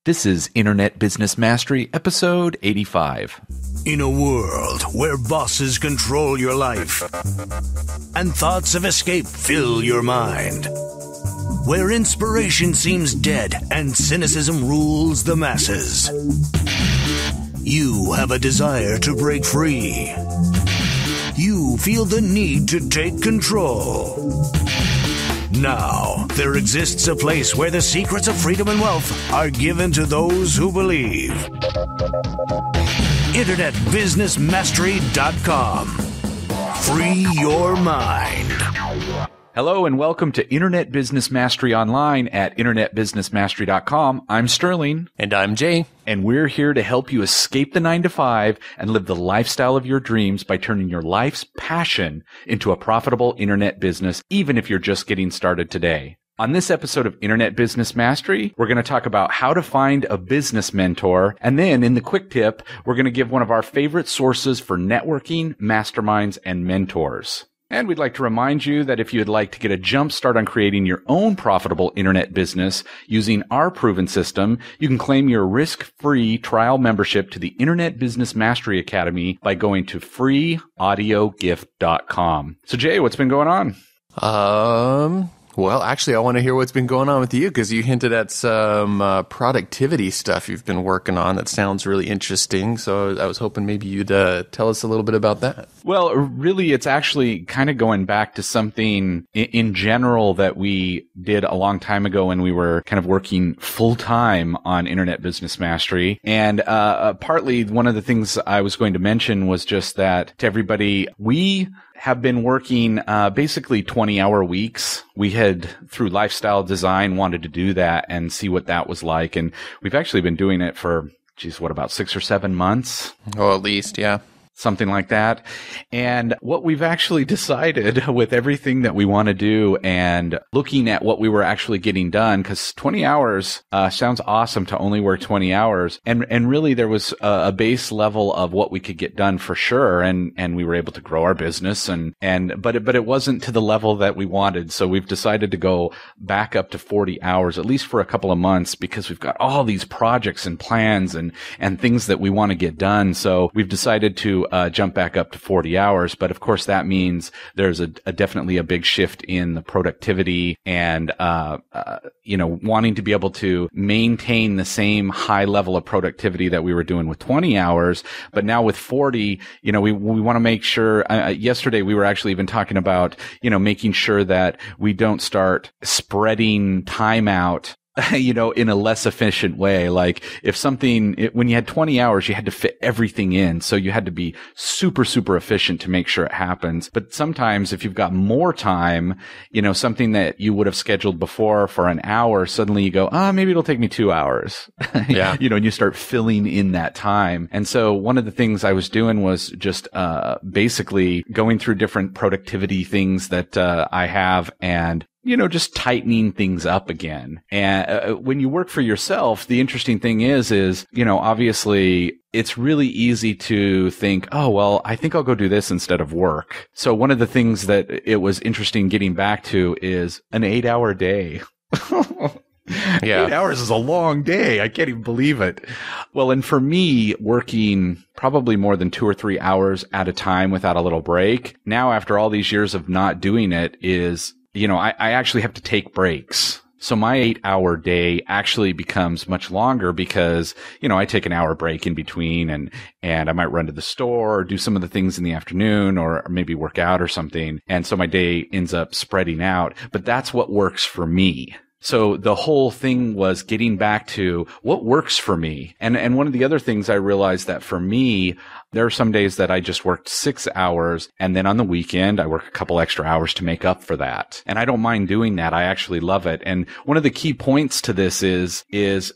This is Internet Business Mastery, episode 85. In a world where bosses control your life and thoughts of escape fill your mind, where inspiration seems dead and cynicism rules the masses, you have a desire to break free. You feel the need to take control. Now, there exists a place where the secrets of freedom and wealth are given to those who believe. InternetBusinessMastery.com. Free your mind. Hello and welcome to Internet Business Mastery Online at InternetBusinessMastery.com. I'm Sterling. And I'm Jay. And we're here to help you escape the 9-to-5 and live the lifestyle of your dreams by turning your life's passion into a profitable internet business, even if you're just getting started today. On this episode of Internet Business Mastery, we're going to talk about how to find a business mentor. And then in the quick tip, we're going to give one of our favorite sources for networking, masterminds, and mentors. And we'd like to remind you that if you'd like to get a jump start on creating your own profitable internet business using our proven system, you can claim your risk-free trial membership to the Internet Business Mastery Academy by going to freeaudiogift.com. So Jay, what's been going on? Well, actually, I want to hear what's been going on with you because you hinted at some productivity stuff you've been working on that sounds really interesting. So I was hoping maybe you'd tell us a little bit about that. Well, really, it's actually kind of going back to something in general that we did a long time ago when we were kind of working full-time on Internet Business Mastery. And partly one of the things I was going to mention was just that to everybody, we have been working basically 20-hour weeks. We had, through lifestyle design, wanted to do that and see what that was like. And we've actually been doing it for, about 6 or 7 months? Oh, at least, yeah. Something like that. And what we've actually decided with everything that we want to do and looking at what we were actually getting done, because 20 hours sounds awesome to only work 20 hours. And really there was a base level of what we could get done for sure. And we were able to grow our business but it wasn't to the level that we wanted. So we've decided to go back up to 40 hours, at least for a couple of months, because we've got all these projects and plans and things that we want to get done. So we've decided to jump back up to 40 hours. But of course, that means there's definitely a big shift in the productivity and, wanting to be able to maintain the same high level of productivity that we were doing with 20 hours. But now with 40, we want to make sure, yesterday we were actually even talking about, making sure that we don't start spreading time out in a less efficient way. Like if when you had 20 hours, you had to fit everything in. So you had to be super, super efficient to make sure it happens. But sometimes if you've got more time, something that you would have scheduled before for an hour, suddenly you go, maybe it'll take me 2 hours. Yeah. And you start filling in that time. And so one of the things I was doing was just, basically going through different productivity things that, I have and just tightening things up again. And when you work for yourself, the interesting thing is, obviously it's really easy to think, oh, well, I think I'll go do this instead of work. So one of the things that it was interesting getting back to is an 8-hour day. Yeah. 8 hours is a long day. I can't even believe it. Well, and for me, working probably more than 2 or 3 hours at a time without a little break, now after all these years of not doing it is, I actually have to take breaks. So my 8-hour day actually becomes much longer because, I take an hour break in between and I might run to the store or do some of the things in the afternoon or maybe work out or something. And so my day ends up spreading out, but that's what works for me. So the whole thing was getting back to what works for me. And one of the other things I realized that for me, there are some days that I just worked 6 hours, and then on the weekend, I work a couple extra hours to make up for that. And I don't mind doing that. I actually love it. And one of the key points to this is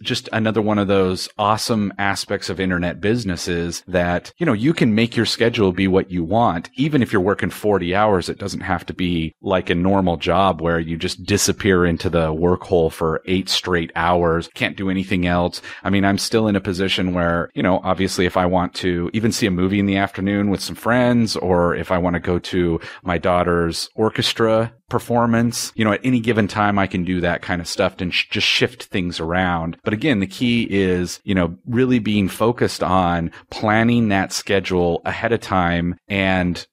just another one of those awesome aspects of internet businesses that, you can make your schedule be what you want. Even if you're working 40 hours, it doesn't have to be like a normal job where you just disappear into the work work hole for 8 straight hours, can't do anything else. I mean, I'm still in a position where, obviously if I want to even see a movie in the afternoon with some friends, or if I want to go to my daughter's orchestra performance, at any given time I can do that kind of stuff and just shift things around. But again, the key is, really being focused on planning that schedule ahead of time and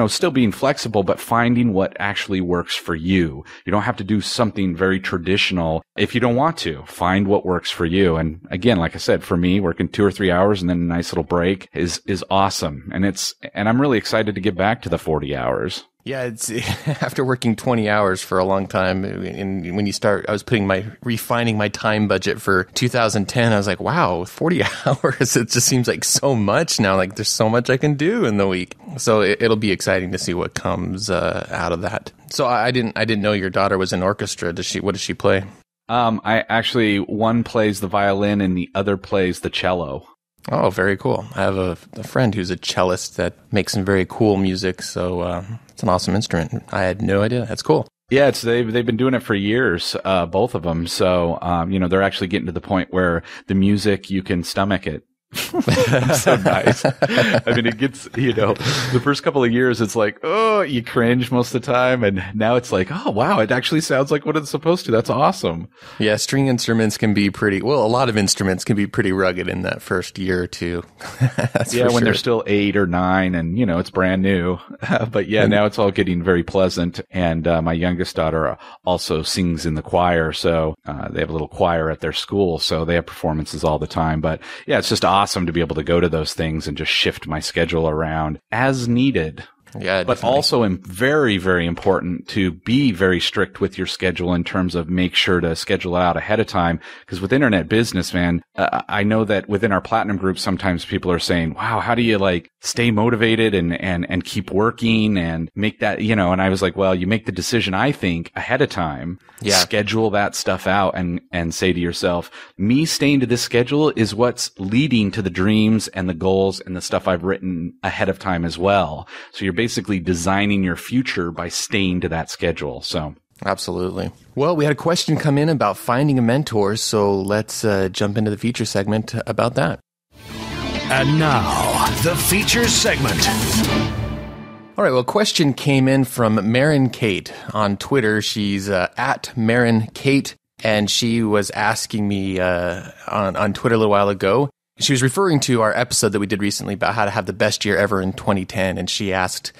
still being flexible, but finding what actually works for you. You don't have to do something very traditional if you don't want to. Find what works for you. And again, like I said, for me, working 2 or 3 hours and then a nice little break is awesome. And I'm really excited to get back to the 40 hours. Yeah, it's after working 20 hours for a long time, and when you start, I was refining my time budget for 2010. I was like, wow, 40 hours, it just seems like so much now. Like there's so much I can do in the week. So it'll be exciting to see what comes out of that. So I didn't know your daughter was in orchestra. What does she play? One plays the violin and the other plays the cello. Oh, very cool. I have a friend who's a cellist that makes some very cool music. So it's an awesome instrument. I had no idea. That's cool. Yeah, they've been doing it for years, both of them. So, they're actually getting to the point where the music, you can stomach it. So nice. I mean, it gets, the first couple of years, it's like, oh, you cringe most of the time. And now it's like, oh, wow, it actually sounds like what it's supposed to. That's awesome. Yeah, string instruments can be a lot of instruments can be pretty rugged in that first year or two. When they're still 8 or 9 and, it's brand new. But yeah, now it's all getting very pleasant. And my youngest daughter also sings in the choir. So they have a little choir at their school. So they have performances all the time. But yeah, it's just awesome to be able to go to those things and just shift my schedule around as needed. Yeah, but definitely. Also very, very important to be very strict with your schedule in terms of make sure to schedule out ahead of time. Because with internet business, man, I know that within our platinum group, sometimes people are saying, wow, how do you stay motivated and keep working and make that, and I was like, well, you make the decision, I think, ahead of time. Yeah. Schedule that stuff out and say to yourself, me staying to this schedule is what's leading to the dreams and the goals and the stuff I've written ahead of time as well. So you're basically designing your future by staying to that schedule. So absolutely. Well, we had a question come in about finding a mentor, so let's jump into the feature segment about that. And now, the feature segment. All right, well, a question came in from Marin Kate on Twitter. She's at Marin Kate, and she was asking me on Twitter a little while ago. She was referring to our episode that we did recently about how to have the best year ever in 2010, and she asked,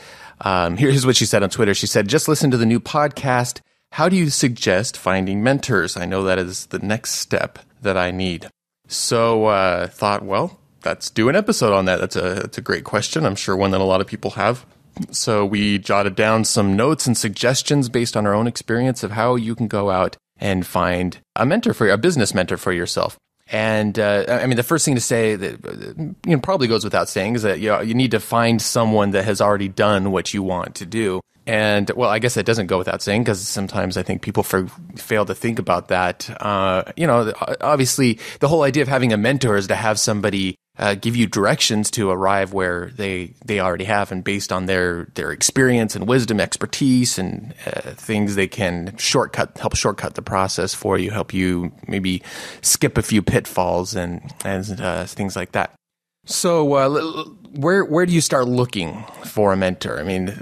here's what she said on Twitter. She said, just listen to the new podcast. How do you suggest finding mentors? I know that is the next step that I need. So thought, well, let's do an episode on that. That's a great question. I'm sure one that a lot of people have. So we jotted down some notes and suggestions based on our own experience of how you can go out and find a business mentor for yourself. And the first thing to say that probably goes without saying is that you need to find someone that has already done what you want to do. And well, I guess that doesn't go without saying because sometimes I think people fail to think about that. Obviously, the whole idea of having a mentor is to have somebody give you directions to arrive where they already have, and based on their experience and wisdom, expertise, and things they can help shortcut the process for you, help you maybe skip a few pitfalls and things like that. So where do you start looking for a mentor? I mean,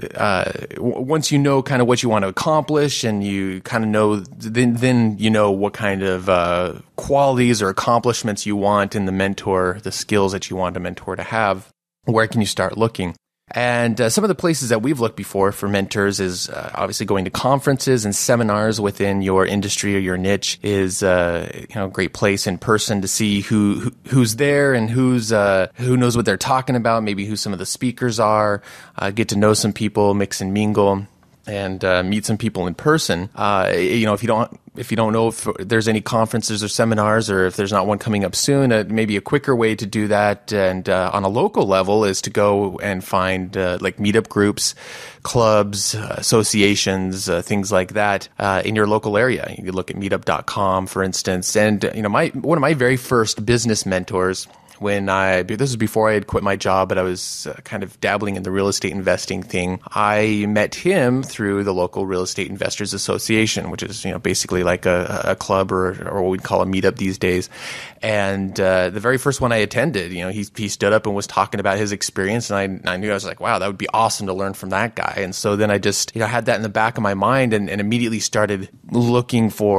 once you know kind of what you want to accomplish and you kind of know, then you know what kind of qualities or accomplishments you want in the mentor, the skills that you want a mentor to have, where can you start looking? And some of the places that we've looked before for mentors is obviously going to conferences and seminars within your industry or your niche is a great place in person to see who's there and who knows what they're talking about, maybe who some of the speakers are, get to know some people, mix and mingle, and meet some people in person. If you don't know if there's any conferences or seminars, or if there's not one coming up soon, maybe a quicker way to do that, and on a local level, is to go and find like meetup groups, clubs, associations, things like that in your local area. You can look at meetup.com, for instance. And one of my very first business mentors this was before I had quit my job, but I was kind of dabbling in the real estate investing thing. I met him through the local Real Estate Investors Association, which is, basically like a club or what we'd call a meetup these days. And the very first one I attended, he stood up and was talking about his experience, and I knew, I was like, wow, that would be awesome to learn from that guy. And so then I just had that in the back of my mind and immediately started looking for